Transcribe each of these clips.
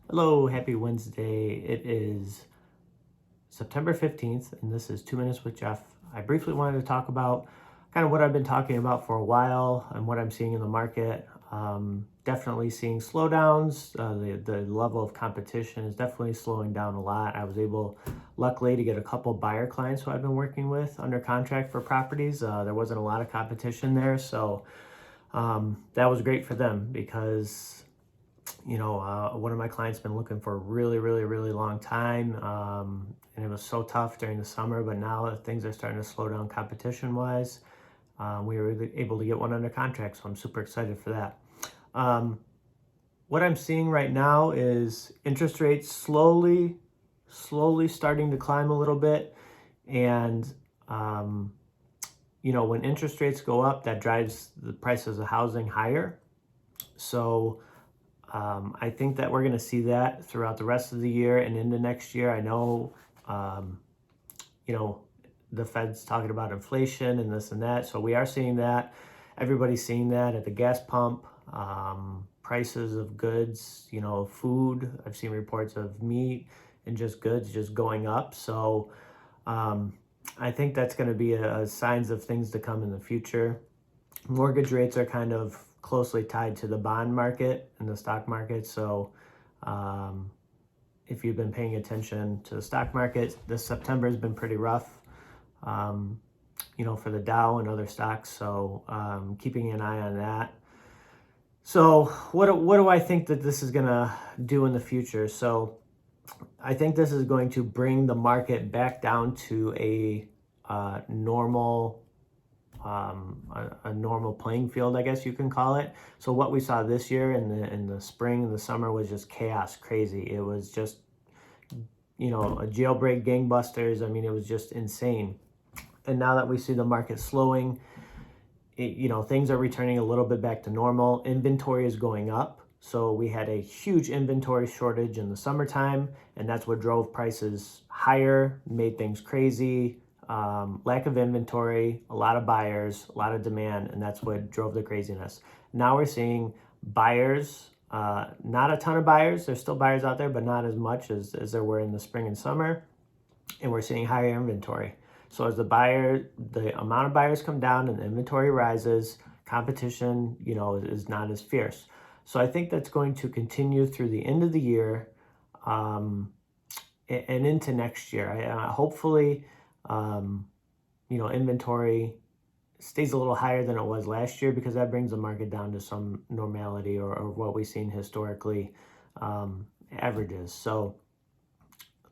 Hello, happy Wednesday. It is September 15th, and this is 2 Minutes with Jeff. I briefly wanted to talk about kind of what I've been talking about for a while and what I'm seeing in the market. Definitely seeing slowdowns. The level of competition is definitely slowing down a lot. I was able, luckily, to get a couple buyer clients who I've been working with under contract for properties. There wasn't a lot of competition there, so that was great for them because one of my clients been looking for a really long time, and it was so tough during the summer. But now that things are starting to slow down competition wise, we were able to get one under contract. So I'm super excited for that. What I'm seeing right now is interest rates slowly starting to climb a little bit, and when interest rates go up, that drives the prices of housing higher. So I think that we're going to see that throughout the rest of the year and into next year. I know, um, the Fed's talking about inflation and this and that. So we are seeing that. Everybody's seeing that at the gas pump. Prices of goods, food. I've seen reports of meat and just goods just going up. So I think that's going to be signs of things to come in the future. Mortgage rates are kind of closely tied to the bond market and the stock market. So if you've been paying attention to the stock market, this September has been pretty rough, for the Dow and other stocks. So keeping an eye on that. So what do I think that this is going to do in the future? So I think this is going to bring the market back down to a normal a normal playing field, I guess you can call it. So what we saw this year in the spring and the summer was just chaos, crazy. It was just, a jailbreak, gangbusters. I mean, it was just insane. And now that we see the market slowing, things are returning a little bit back to normal. Inventory is going up. So we had a huge inventory shortage in the summertime, and that's what drove prices higher, made things crazy. Lack of inventory, a lot of buyers, a lot of demand, and that's what drove the craziness. Now we're seeing buyers, not a ton of buyers. There's still buyers out there, but not as much as there were in the spring and summer. And we're seeing higher inventory. So as the amount of buyers come down and the inventory rises, competition, is not as fierce. So I think that's going to continue through the end of the year, and into next year. Hopefully, inventory stays a little higher than it was last year, because that brings the market down to some normality or what we've seen historically, averages. So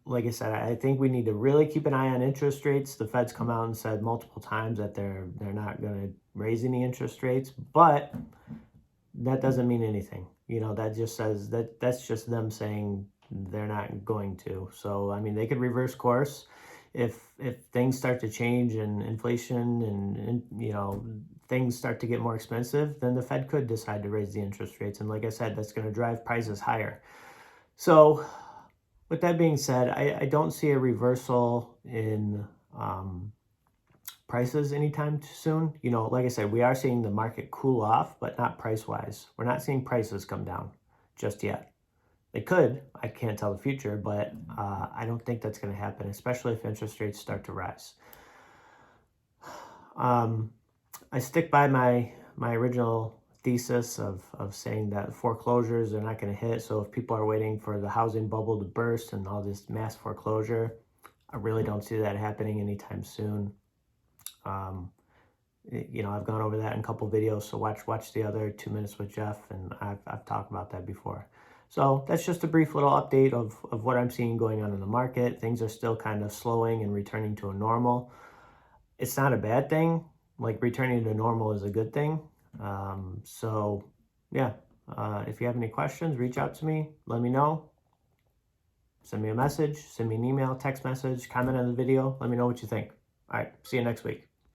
like I said, I think we need to really keep an eye on interest rates. The Fed's come out and said multiple times that they're not going to raise any interest rates, but that doesn't mean anything. That just says that's just them saying they're not going to. So I mean, they could reverse course if things start to change and inflation and things start to get more expensive. Then the Fed could decide to raise the interest rates, and like I said, that's going to drive prices higher. So with that being said, I don't see a reversal in prices anytime soon. Like I said, we are seeing the market cool off, but not price-wise. We're not seeing prices come down just yet. They could. I can't tell the future, but I don't think that's going to happen, especially if interest rates start to rise. I stick by my original thesis of saying that foreclosures are not going to hit. So if people are waiting for the housing bubble to burst and all this mass foreclosure, I really don't see that happening anytime soon. I've gone over that in a couple videos, so watch the other 2 Minutes with Jeff, and I've talked about that before. So that's just a brief little update of what I'm seeing going on in the market. Things are still kind of slowing and returning to a normal. It's not a bad thing. Like, returning to normal is a good thing. So yeah, if you have any questions, reach out to me, let me know. Send me a message, send me an email, text message, comment on the video. Let me know what you think. All right, see you next week.